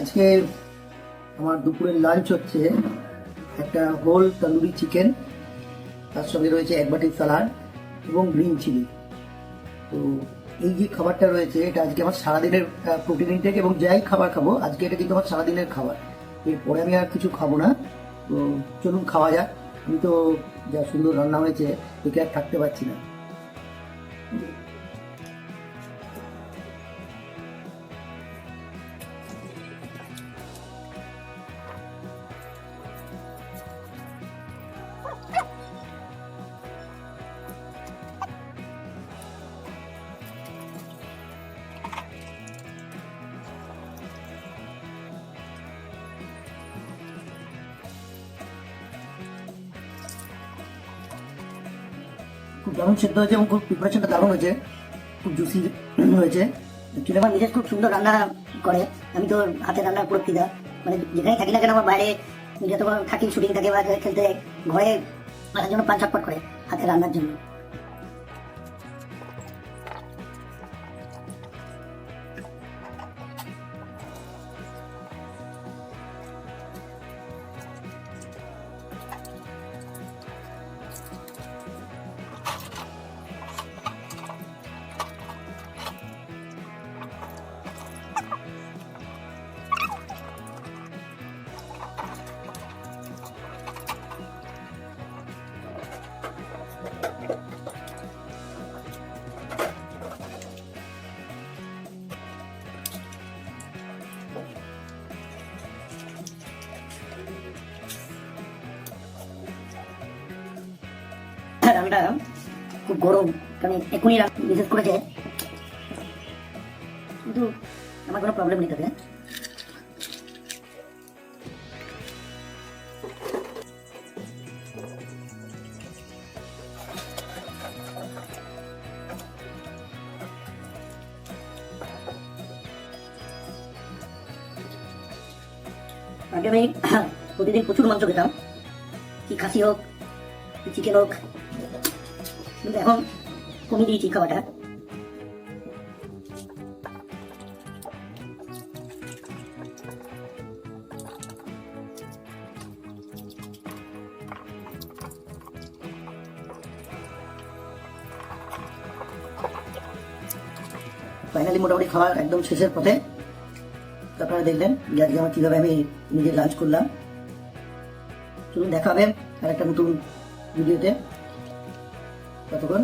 আজকে আমার দুপুরের লাঞ্চ হচ্ছে একটা হোল তন্দুরি চিকেন, তার সঙ্গে রয়েছে এক বাটি সালাড এবং গ্রিন চিলি। তো এই যে খাবারটা রয়েছে এটা আজকে আমার সারাদিনের প্রোটিন ইনটেক, এবং যাই খাবার খাবো আজকে এটা কিন্তু আমার সারাদিনের খাবার। এরপরে আমি আর কিছু খাবো না। তো চলুন খাওয়া যাক। আমি তো যা সুন্দর রান্না হয়েছে একে আর থাকতে পারছি না। খুব দারুণ সেদ্ধ হয়েছে এবং খুব প্রিপারেশনটা দারুণ হয়েছে, খুব জুসি হয়েছে। অ্যাকচুয়ালি আমার নিজের খুব সুন্দর রান্না করে। আমি তো হাতের রান্নার পুরো ফিদা। মানে যেখানে থাকি না কেন, আমার বাইরে যতবার থাকি, শুটিং থাকে বা খেলতে, ঘরে আসার জন্য প্রাণ ছটফট করে হাতের রান্নার জন্য। রান্নাটা খুব গরম, কারণ এখনই বিশেষ করেছে, কিন্তু আমার কোনো প্রবলেম নেই তাতে। আগে আমি প্রতিদিন প্রচুর মাংস খেতাম, কি খাসি হোক কি চিকেন হোক, কিন্তু এখন কমিয়ে দিয়েছি খাওয়াটা। ফাইনালি মোটামুটি খাওয়া একদম শেষের পথে। আপনারা দেখলেন যে আজকে আমার কীভাবে আমি নিজে লাঞ্চ করলাম। চলুন দেখা হবে আর একটা নতুন ভিডিওতে। ততক্ষণ